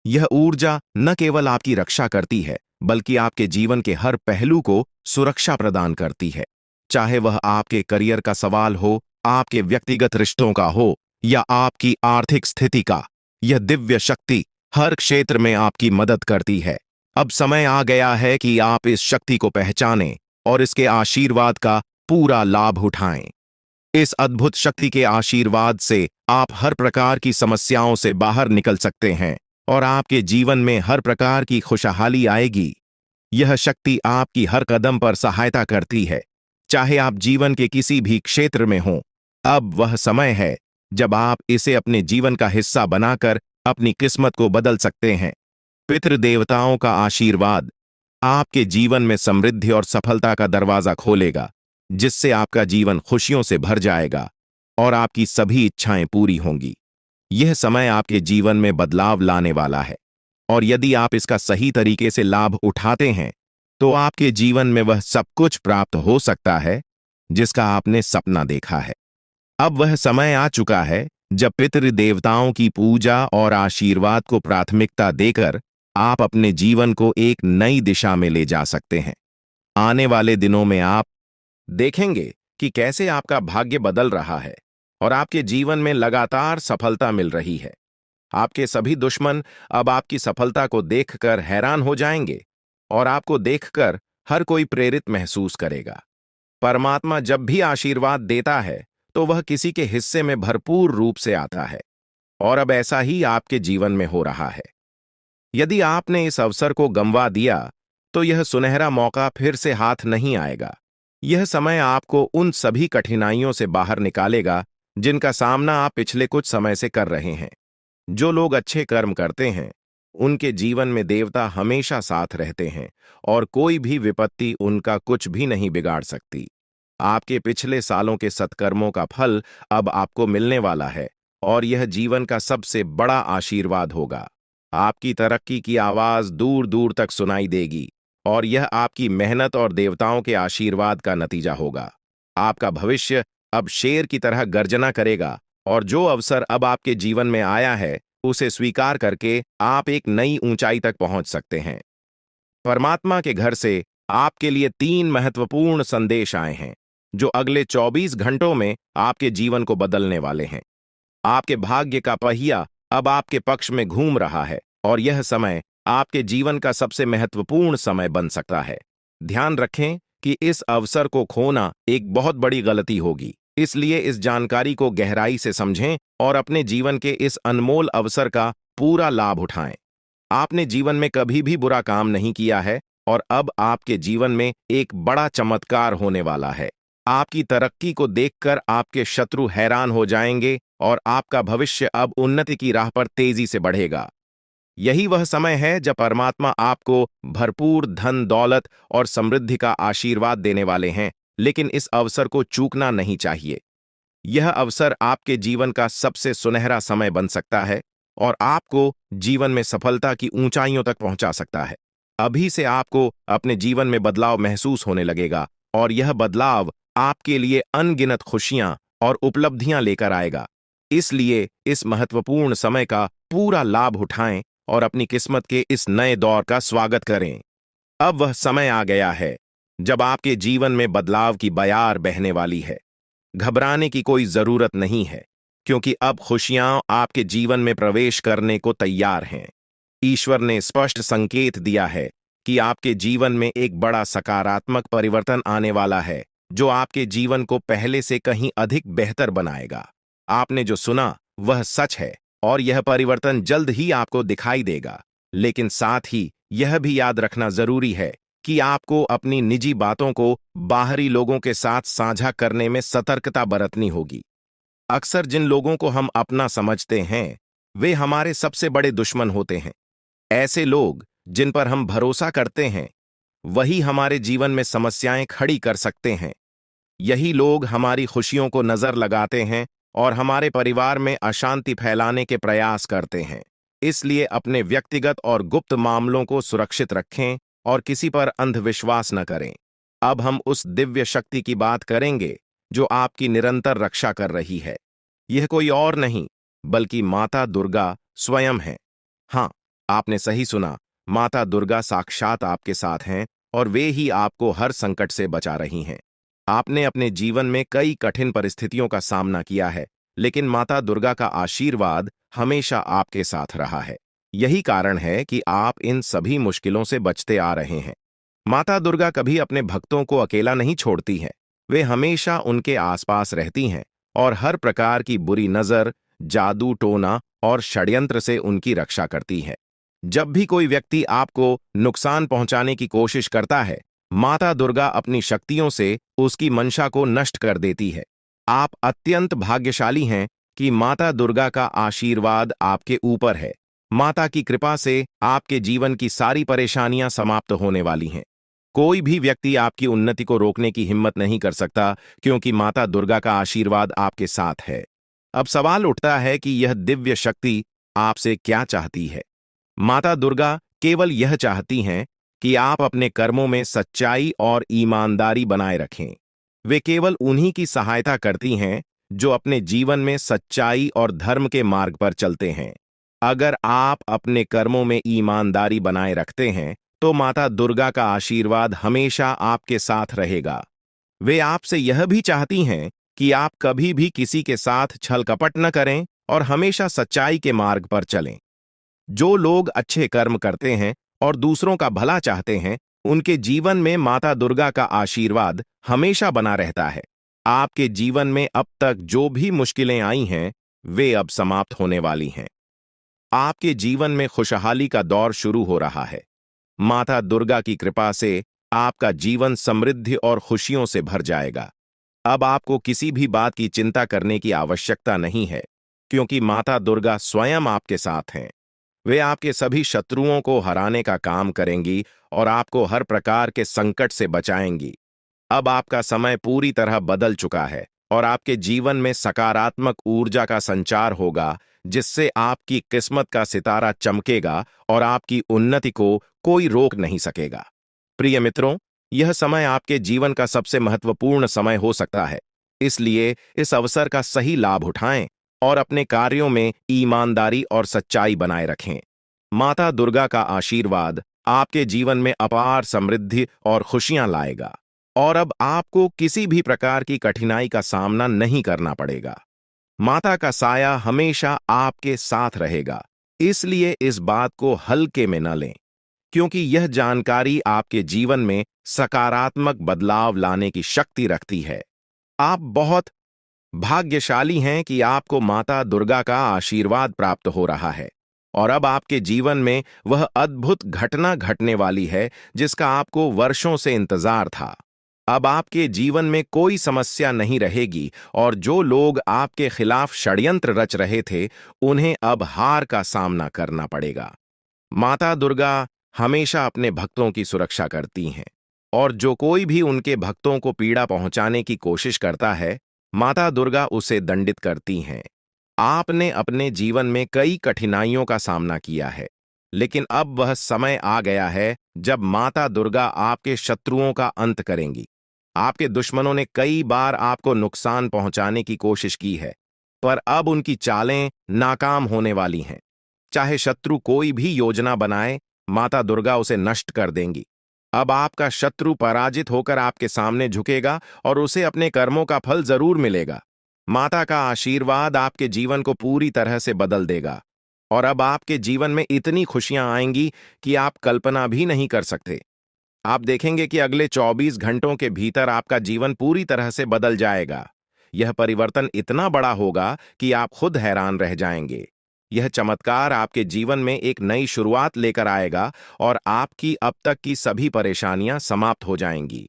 यह ऊर्जा न केवल आपकी रक्षा करती है, बल्कि आपके जीवन के हर पहलू को सुरक्षा प्रदान करती है। चाहे वह आपके करियर का सवाल हो, आपके व्यक्तिगत रिश्तों का हो या आपकी आर्थिक स्थिति का, यह दिव्य शक्ति हर क्षेत्र में आपकी मदद करती है। अब समय आ गया है कि आप इस शक्ति को पहचानें और इसके आशीर्वाद का पूरा लाभ उठाएं। इस अद्भुत शक्ति के आशीर्वाद से आप हर प्रकार की समस्याओं से बाहर निकल सकते हैं और आपके जीवन में हर प्रकार की खुशहाली आएगी। यह शक्ति आपकी हर कदम पर सहायता करती है, चाहे आप जीवन के किसी भी क्षेत्र में हों। अब वह समय है जब आप इसे अपने जीवन का हिस्सा बनाकर अपनी किस्मत को बदल सकते हैं। पितृदेवताओं का आशीर्वाद आपके जीवन में समृद्धि और सफलता का दरवाजा खोलेगा, जिससे आपका जीवन खुशियों से भर जाएगा और आपकी सभी इच्छाएं पूरी होंगी। यह समय आपके जीवन में बदलाव लाने वाला है और यदि आप इसका सही तरीके से लाभ उठाते हैं तो आपके जीवन में वह सब कुछ प्राप्त हो सकता है जिसका आपने सपना देखा है। अब वह समय आ चुका है जब पितृदेवताओं की पूजा और आशीर्वाद को प्राथमिकता देकर आप अपने जीवन को एक नई दिशा में ले जा सकते हैं। आने वाले दिनों में आप देखेंगे कि कैसे आपका भाग्य बदल रहा है और आपके जीवन में लगातार सफलता मिल रही है। आपके सभी दुश्मन अब आपकी सफलता को देखकर हैरान हो जाएंगे और आपको देखकर हर कोई प्रेरित महसूस करेगा। परमात्मा जब भी आशीर्वाद देता है तो वह किसी के हिस्से में भरपूर रूप से आता है और अब ऐसा ही आपके जीवन में हो रहा है। यदि आपने इस अवसर को गंवा दिया तो यह सुनहरा मौका फिर से हाथ नहीं आएगा। यह समय आपको उन सभी कठिनाइयों से बाहर निकालेगा जिनका सामना आप पिछले कुछ समय से कर रहे हैं। जो लोग अच्छे कर्म करते हैं उनके जीवन में देवता हमेशा साथ रहते हैं और कोई भी विपत्ति उनका कुछ भी नहीं बिगाड़ सकती। आपके पिछले सालों के सत्कर्मों का फल अब आपको मिलने वाला है और यह जीवन का सबसे बड़ा आशीर्वाद होगा। आपकी तरक्की की आवाज दूर दूर तक सुनाई देगी और यह आपकी मेहनत और देवताओं के आशीर्वाद का नतीजा होगा। आपका भविष्य अब शेर की तरह गर्जना करेगा और जो अवसर अब आपके जीवन में आया है उसे स्वीकार करके आप एक नई ऊंचाई तक पहुंच सकते हैं। परमात्मा के घर से आपके लिए 3 महत्वपूर्ण संदेश आए हैं जो अगले 24 घंटों में आपके जीवन को बदलने वाले हैं। आपके भाग्य का पहिया अब आपके पक्ष में घूम रहा है और यह समय आपके जीवन का सबसे महत्वपूर्ण समय बन सकता है। ध्यान रखें कि इस अवसर को खोना एक बहुत बड़ी गलती होगी, इसलिए इस जानकारी को गहराई से समझें और अपने जीवन के इस अनमोल अवसर का पूरा लाभ उठाएं। आपने जीवन में कभी भी बुरा काम नहीं किया है और अब आपके जीवन में एक बड़ा चमत्कार होने वाला है। आपकी तरक्की को देखकर आपके शत्रु हैरान हो जाएंगे और आपका भविष्य अब उन्नति की राह पर तेजी से बढ़ेगा। यही वह समय है जब परमात्मा आपको भरपूर धन दौलत और समृद्धि का आशीर्वाद देने वाले हैं, लेकिन इस अवसर को चूकना नहीं चाहिए। यह अवसर आपके जीवन का सबसे सुनहरा समय बन सकता है और आपको जीवन में सफलता की ऊंचाइयों तक पहुंचा सकता है। अभी से आपको अपने जीवन में बदलाव महसूस होने लगेगा और यह बदलाव आपके लिए अनगिनत खुशियां और उपलब्धियां लेकर आएगा। इसलिए इस महत्वपूर्ण समय का पूरा लाभ उठाएं और अपनी किस्मत के इस नए दौर का स्वागत करें। अब वह समय आ गया है जब आपके जीवन में बदलाव की बयार बहने वाली है। घबराने की कोई जरूरत नहीं है, क्योंकि अब खुशियां आपके जीवन में प्रवेश करने को तैयार हैं। ईश्वर ने स्पष्ट संकेत दिया है कि आपके जीवन में एक बड़ा सकारात्मक परिवर्तन आने वाला है, जो आपके जीवन को पहले से कहीं अधिक बेहतर बनाएगा। आपने जो सुना वह सच है और यह परिवर्तन जल्द ही आपको दिखाई देगा। लेकिन साथ ही यह भी याद रखना जरूरी है कि आपको अपनी निजी बातों को बाहरी लोगों के साथ साझा करने में सतर्कता बरतनी होगी। अक्सर जिन लोगों को हम अपना समझते हैं वे हमारे सबसे बड़े दुश्मन होते हैं। ऐसे लोग जिन पर हम भरोसा करते हैं वही हमारे जीवन में समस्याएं खड़ी कर सकते हैं। यही लोग हमारी खुशियों को नजर लगाते हैं और हमारे परिवार में अशांति फैलाने के प्रयास करते हैं। इसलिए अपने व्यक्तिगत और गुप्त मामलों को सुरक्षित रखें और किसी पर अंधविश्वास न करें। अब हम उस दिव्य शक्ति की बात करेंगे जो आपकी निरंतर रक्षा कर रही है। यह कोई और नहीं बल्कि माता दुर्गा स्वयं है। हाँ, आपने सही सुना, माता दुर्गा साक्षात आपके साथ हैं और वे ही आपको हर संकट से बचा रही हैं। आपने अपने जीवन में कई कठिन परिस्थितियों का सामना किया है, लेकिन माता दुर्गा का आशीर्वाद हमेशा आपके साथ रहा है। यही कारण है कि आप इन सभी मुश्किलों से बचते आ रहे हैं। माता दुर्गा कभी अपने भक्तों को अकेला नहीं छोड़ती हैं। वे हमेशा उनके आसपास रहती हैं और हर प्रकार की बुरी नजर, जादू टोना और षड्यंत्र से उनकी रक्षा करती है। जब भी कोई व्यक्ति आपको नुकसान पहुंचाने की कोशिश करता है, माता दुर्गा अपनी शक्तियों से उसकी मंशा को नष्ट कर देती है। आप अत्यंत भाग्यशाली हैं कि माता दुर्गा का आशीर्वाद आपके ऊपर है। माता की कृपा से आपके जीवन की सारी परेशानियां समाप्त होने वाली हैं। कोई भी व्यक्ति आपकी उन्नति को रोकने की हिम्मत नहीं कर सकता, क्योंकि माता दुर्गा का आशीर्वाद आपके साथ है। अब सवाल उठता है कि यह दिव्य शक्ति आपसे क्या चाहती है। माता दुर्गा केवल यह चाहती हैं कि आप अपने कर्मों में सच्चाई और ईमानदारी बनाए रखें। वे केवल उन्हीं की सहायता करती हैं जो अपने जीवन में सच्चाई और धर्म के मार्ग पर चलते हैं। अगर आप अपने कर्मों में ईमानदारी बनाए रखते हैं, तो माता दुर्गा का आशीर्वाद हमेशा आपके साथ रहेगा। वे आपसे यह भी चाहती हैं कि आप कभी भी किसी के साथ छल कपट न करें और हमेशा सच्चाई के मार्ग पर चलें। जो लोग अच्छे कर्म करते हैं और दूसरों का भला चाहते हैं, उनके जीवन में माता दुर्गा का आशीर्वाद हमेशा बना रहता है। आपके जीवन में अब तक जो भी मुश्किलें आई हैं, वे अब समाप्त होने वाली हैं। आपके जीवन में खुशहाली का दौर शुरू हो रहा है। माता दुर्गा की कृपा से आपका जीवन समृद्धि और खुशियों से भर जाएगा। अब आपको किसी भी बात की चिंता करने की आवश्यकता नहीं है, क्योंकि माता दुर्गा स्वयं आपके साथ हैं। वे आपके सभी शत्रुओं को हराने का काम करेंगी और आपको हर प्रकार के संकट से बचाएंगी। अब आपका समय पूरी तरह बदल चुका है और आपके जीवन में सकारात्मक ऊर्जा का संचार होगा, जिससे आपकी किस्मत का सितारा चमकेगा और आपकी उन्नति को कोई रोक नहीं सकेगा। प्रिय मित्रों, यह समय आपके जीवन का सबसे महत्वपूर्ण समय हो सकता है। इसलिए इस अवसर का सही लाभ उठाएं और अपने कार्यों में ईमानदारी और सच्चाई बनाए रखें। माता दुर्गा का आशीर्वाद आपके जीवन में अपार समृद्धि और खुशियां लाएगा और अब आपको किसी भी प्रकार की कठिनाई का सामना नहीं करना पड़ेगा। माता का साया हमेशा आपके साथ रहेगा, इसलिए इस बात को हल्के में न लें, क्योंकि यह जानकारी आपके जीवन में सकारात्मक बदलाव लाने की शक्ति रखती है। आप बहुत भाग्यशाली हैं कि आपको माता दुर्गा का आशीर्वाद प्राप्त हो रहा है और अब आपके जीवन में वह अद्भुत घटना घटने वाली है जिसका आपको वर्षों से इंतजार था। अब आपके जीवन में कोई समस्या नहीं रहेगी और जो लोग आपके खिलाफ षड्यंत्र रच रहे थे, उन्हें अब हार का सामना करना पड़ेगा। माता दुर्गा हमेशा अपने भक्तों की सुरक्षा करती हैं और जो कोई भी उनके भक्तों को पीड़ा पहुंचाने की कोशिश करता है, माता दुर्गा उसे दंडित करती हैं। आपने अपने जीवन में कई कठिनाइयों का सामना किया है, लेकिन अब वह समय आ गया है जब माता दुर्गा आपके शत्रुओं का अंत करेंगी। आपके दुश्मनों ने कई बार आपको नुकसान पहुंचाने की कोशिश की है, पर अब उनकी चालें नाकाम होने वाली हैं। चाहे शत्रु कोई भी योजना बनाए, माता दुर्गा उसे नष्ट कर देंगी। अब आपका शत्रु पराजित होकर आपके सामने झुकेगा और उसे अपने कर्मों का फल जरूर मिलेगा। माता का आशीर्वाद आपके जीवन को पूरी तरह से बदल देगा और अब आपके जीवन में इतनी खुशियां आएंगी कि आप कल्पना भी नहीं कर सकते। आप देखेंगे कि अगले 24 घंटों के भीतर आपका जीवन पूरी तरह से बदल जाएगा। यह परिवर्तन इतना बड़ा होगा कि आप खुद हैरान रह जाएंगे। यह चमत्कार आपके जीवन में एक नई शुरुआत लेकर आएगा और आपकी अब तक की सभी परेशानियां समाप्त हो जाएंगी।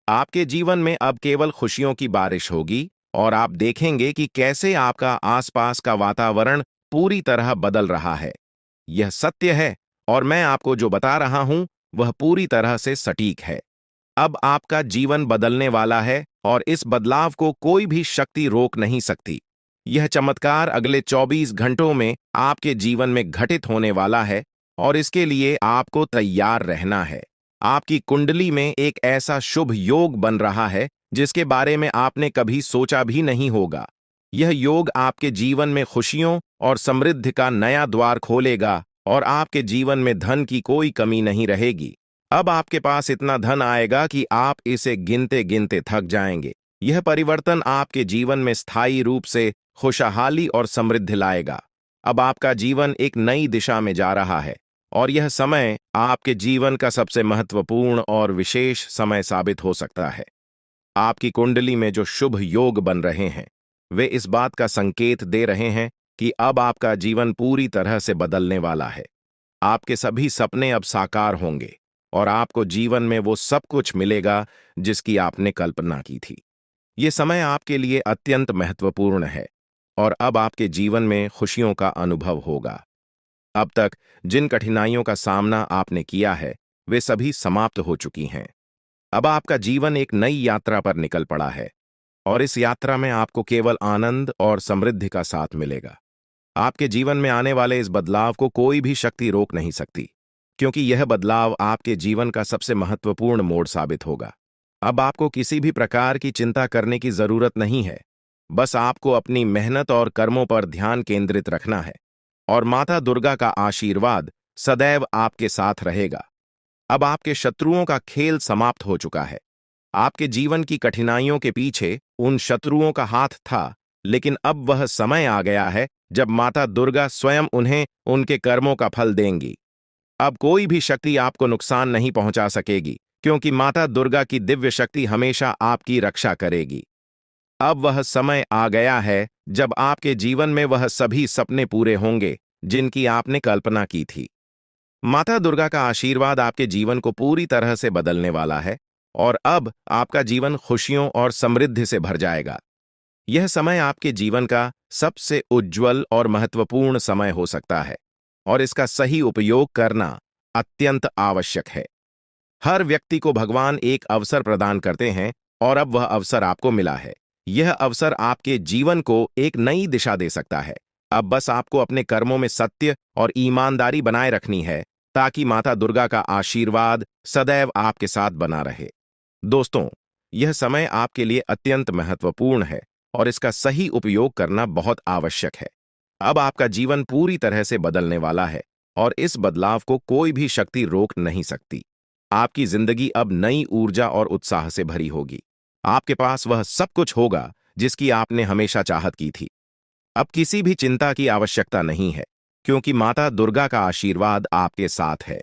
आपके जीवन में अब केवल खुशियों की बारिश होगी और आप देखेंगे कि कैसे आपका आसपास का वातावरण पूरी तरह बदल रहा है। यह सत्य है और मैं आपको जो बता रहा हूं, वह पूरी तरह से सटीक है। अब आपका जीवन बदलने वाला है और इस बदलाव को कोई भी शक्ति रोक नहीं सकती। यह चमत्कार अगले 24 घंटों में आपके जीवन में घटित होने वाला है और इसके लिए आपको तैयार रहना है। आपकी कुंडली में एक ऐसा शुभ योग बन रहा है जिसके बारे में आपने कभी सोचा भी नहीं होगा। यह योग आपके जीवन में खुशियों और समृद्धि का नया द्वार खोलेगा और आपके जीवन में धन की कोई कमी नहीं रहेगी। अब आपके पास इतना धन आएगा कि आप इसे गिनते गिनते थक जाएंगे। यह परिवर्तन आपके जीवन में स्थायी रूप से खुशहाली और समृद्धि लाएगा। अब आपका जीवन एक नई दिशा में जा रहा है और यह समय आपके जीवन का सबसे महत्वपूर्ण और विशेष समय साबित हो सकता है। आपकी कुंडली में जो शुभ योग बन रहे हैं वे इस बात का संकेत दे रहे हैं कि अब आपका जीवन पूरी तरह से बदलने वाला है। आपके सभी सपने अब साकार होंगे और आपको जीवन में वो सब कुछ मिलेगा जिसकी आपने कल्पना की थी। ये समय आपके लिए अत्यंत महत्वपूर्ण है और अब आपके जीवन में खुशियों का अनुभव होगा। अब तक जिन कठिनाइयों का सामना आपने किया है वे सभी समाप्त हो चुकी हैं। अब आपका जीवन एक नई यात्रा पर निकल पड़ा है और इस यात्रा में आपको केवल आनंद और समृद्धि का साथ मिलेगा। आपके जीवन में आने वाले इस बदलाव को कोई भी शक्ति रोक नहीं सकती, क्योंकि यह बदलाव आपके जीवन का सबसे महत्वपूर्ण मोड़ साबित होगा। अब आपको किसी भी प्रकार की चिंता करने की जरूरत नहीं है। बस आपको अपनी मेहनत और कर्मों पर ध्यान केंद्रित रखना है और माता दुर्गा का आशीर्वाद सदैव आपके साथ रहेगा। अब आपके शत्रुओं का खेल समाप्त हो चुका है। आपके जीवन की कठिनाइयों के पीछे उन शत्रुओं का हाथ था, लेकिन अब वह समय आ गया है जब माता दुर्गा स्वयं उन्हें उनके कर्मों का फल देंगी। अब कोई भी शक्ति आपको नुकसान नहीं पहुंचा सकेगी, क्योंकि माता दुर्गा की दिव्य शक्ति हमेशा आपकी रक्षा करेगी। अब वह समय आ गया है जब आपके जीवन में वह सभी सपने पूरे होंगे जिनकी आपने कल्पना की थी। माता दुर्गा का आशीर्वाद आपके जीवन को पूरी तरह से बदलने वाला है और अब आपका जीवन खुशियों और समृद्धि से भर जाएगा। यह समय आपके जीवन का सबसे उज्ज्वल और महत्वपूर्ण समय हो सकता है और इसका सही उपयोग करना अत्यंत आवश्यक है। हर व्यक्ति को भगवान एक अवसर प्रदान करते हैं और अब वह अवसर आपको मिला है। यह अवसर आपके जीवन को एक नई दिशा दे सकता है। अब बस आपको अपने कर्मों में सत्य और ईमानदारी बनाए रखनी है ताकि माता दुर्गा का आशीर्वाद सदैव आपके साथ बना रहे। दोस्तों, यह समय आपके लिए अत्यंत महत्वपूर्ण है और इसका सही उपयोग करना बहुत आवश्यक है। अब आपका जीवन पूरी तरह से बदलने वाला है और इस बदलाव को कोई भी शक्ति रोक नहीं सकती। आपकी जिंदगी अब नई ऊर्जा और उत्साह से भरी होगी। आपके पास वह सब कुछ होगा जिसकी आपने हमेशा चाहत की थी। अब किसी भी चिंता की आवश्यकता नहीं है, क्योंकि माता दुर्गा का आशीर्वाद आपके साथ है।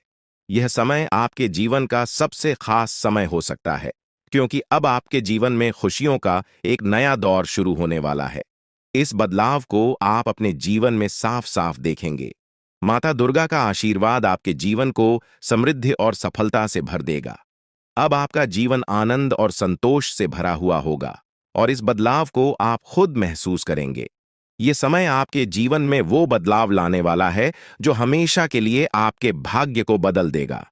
यह समय आपके जीवन का सबसे खास समय हो सकता है, क्योंकि अब आपके जीवन में खुशियों का एक नया दौर शुरू होने वाला है। इस बदलाव को आप अपने जीवन में साफ साफ देखेंगे। माता दुर्गा का आशीर्वाद आपके जीवन को समृद्धि और सफलता से भर देगा। अब आपका जीवन आनंद और संतोष से भरा हुआ होगा और इस बदलाव को आप खुद महसूस करेंगे। ये समय आपके जीवन में वो बदलाव लाने वाला है जो हमेशा के लिए आपके भाग्य को बदल देगा।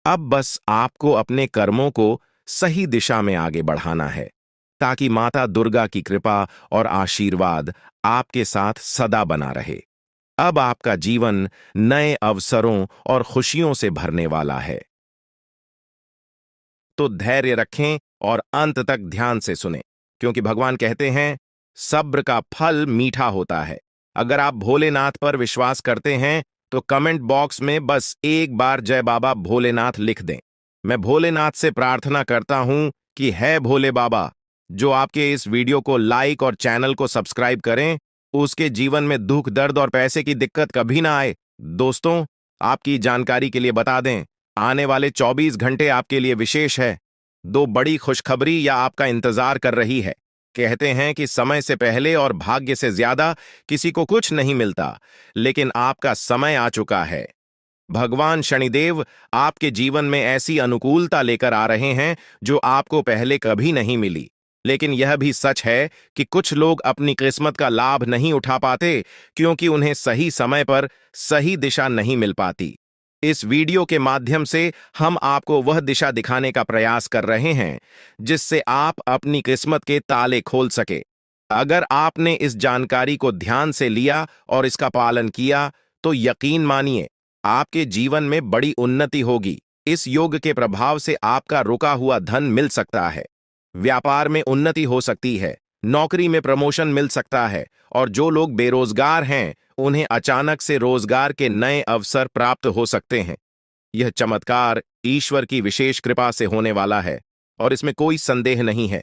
अब बस आपको अपने कर्मों को सही दिशा में आगे बढ़ाना है, ताकि माता दुर्गा की कृपा और आशीर्वाद आपके साथ सदा बना रहे। अब आपका जीवन नए अवसरों और खुशियों से भरने वाला है। तो धैर्य रखें और अंत तक ध्यान से सुनें, क्योंकि भगवान कहते हैं सब्र का फल मीठा होता है। अगर आप भोलेनाथ पर विश्वास करते हैं तो कमेंट बॉक्स में बस एक बार जय बाबा भोलेनाथ लिख दें। मैं भोलेनाथ से प्रार्थना करता हूं कि है भोले बाबा, जो आपके इस वीडियो को लाइक और चैनल को सब्सक्राइब करें, उसके जीवन में दुख दर्द और पैसे की दिक्कत कभी ना आए। दोस्तों, आपकी जानकारी के लिए बता दें, आने वाले 24 घंटे आपके लिए विशेष है। दो बड़ी खुशखबरी या आपका इंतजार कर रही है। कहते हैं कि समय से पहले और भाग्य से ज्यादा किसी को कुछ नहीं मिलता, लेकिन आपका समय आ चुका है। भगवान शनिदेव आपके जीवन में ऐसी अनुकूलता लेकर आ रहे हैं जो आपको पहले कभी नहीं मिली। लेकिन यह भी सच है कि कुछ लोग अपनी किस्मत का लाभ नहीं उठा पाते, क्योंकि उन्हें सही समय पर सही दिशा नहीं मिल पाती। इस वीडियो के माध्यम से हम आपको वह दिशा दिखाने का प्रयास कर रहे हैं जिससे आप अपनी किस्मत के ताले खोल सके। अगर आपने इस जानकारी को ध्यान से लिया और इसका पालन किया तो यकीन मानिए आपके जीवन में बड़ी उन्नति होगी। इस योग के प्रभाव से आपका रुका हुआ धन मिल सकता है, व्यापार में उन्नति हो सकती है, नौकरी में प्रमोशन मिल सकता है और जो लोग बेरोजगार हैं उन्हें अचानक से रोजगार के नए अवसर प्राप्त हो सकते हैं। यह चमत्कार ईश्वर की विशेष कृपा से होने वाला है और इसमें कोई संदेह नहीं है।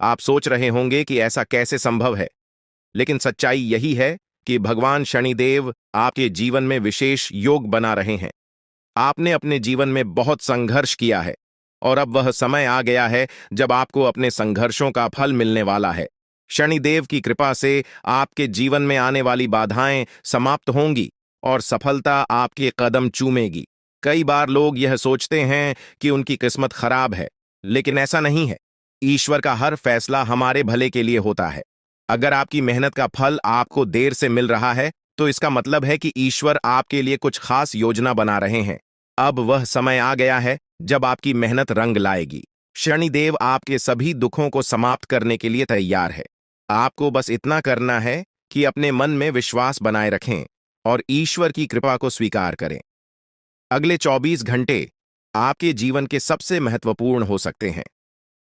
आप सोच रहे होंगे कि ऐसा कैसे संभव है, लेकिन सच्चाई यही है कि भगवान शनिदेव आपके जीवन में विशेष योग बना रहे हैं। आपने अपने जीवन में बहुत संघर्ष किया है और अब वह समय आ गया है जब आपको अपने संघर्षों का फल मिलने वाला है। शनिदेव की कृपा से आपके जीवन में आने वाली बाधाएं समाप्त होंगी और सफलता आपके कदम चूमेगी। कई बार लोग यह सोचते हैं कि उनकी किस्मत खराब है, लेकिन ऐसा नहीं है। ईश्वर का हर फैसला हमारे भले के लिए होता है। अगर आपकी मेहनत का फल आपको देर से मिल रहा है, तो इसका मतलब है कि ईश्वर आपके लिए कुछ खास योजना बना रहे हैं। अब वह समय आ गया है जब आपकी मेहनत रंग लाएगी। शनिदेव आपके सभी दुखों को समाप्त करने के लिए तैयार है। आपको बस इतना करना है कि अपने मन में विश्वास बनाए रखें और ईश्वर की कृपा को स्वीकार करें। अगले 24 घंटे आपके जीवन के सबसे महत्वपूर्ण हो सकते हैं।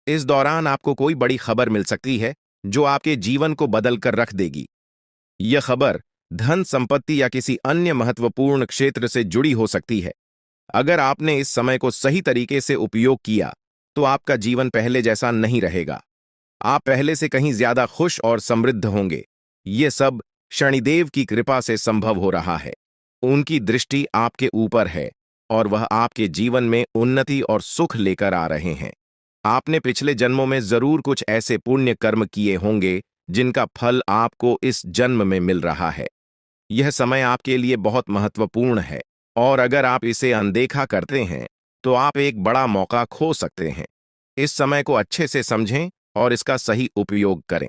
इस दौरान आपको कोई बड़ी खबर मिल सकती है जो आपके जीवन को बदल कर रख देगी। यह खबर धन, संपत्ति या किसी अन्य महत्वपूर्ण क्षेत्र से जुड़ी हो सकती है। अगर आपने इस समय को सही तरीके से उपयोग किया, तो आपका जीवन पहले जैसा नहीं रहेगा। आप पहले से कहीं ज्यादा खुश और समृद्ध होंगे। ये सब शनिदेव की कृपा से संभव हो रहा है। उनकी दृष्टि आपके ऊपर है और वह आपके जीवन में उन्नति और सुख लेकर आ रहे हैं। आपने पिछले जन्मों में जरूर कुछ ऐसे पुण्य कर्म किए होंगे जिनका फल आपको इस जन्म में मिल रहा है। यह समय आपके लिए बहुत महत्वपूर्ण है और अगर आप इसे अनदेखा करते हैं तो आप एक बड़ा मौका खो सकते हैं। इस समय को अच्छे से समझें और इसका सही उपयोग करें।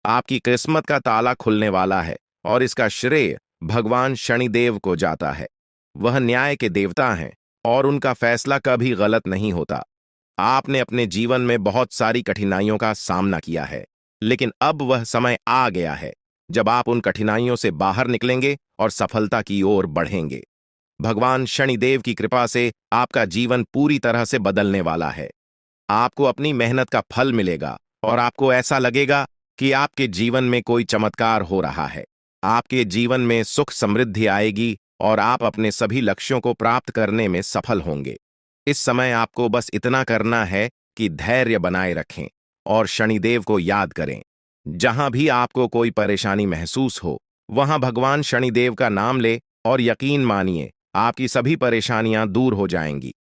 आपकी किस्मत का ताला खुलने वाला है और इसका श्रेय भगवान शनिदेव को जाता है। वह न्याय के देवता हैं और उनका फैसला कभी गलत नहीं होता। आपने अपने जीवन में बहुत सारी कठिनाइयों का सामना किया है, लेकिन अब वह समय आ गया है जब आप उन कठिनाइयों से बाहर निकलेंगे और सफलता की ओर बढ़ेंगे। भगवान शनिदेव की कृपा से आपका जीवन पूरी तरह से बदलने वाला है। आपको अपनी मेहनत का फल मिलेगा और आपको ऐसा लगेगा कि आपके जीवन में कोई चमत्कार हो रहा है। आपके जीवन में सुख समृद्धि आएगी और आप अपने सभी लक्ष्यों को प्राप्त करने में सफल होंगे। इस समय आपको बस इतना करना है कि धैर्य बनाए रखें और शनिदेव को याद करें। जहां भी आपको कोई परेशानी महसूस हो, वहां भगवान शनिदेव का नाम ले और यकीन मानिए आपकी सभी परेशानियां दूर हो जाएंगी।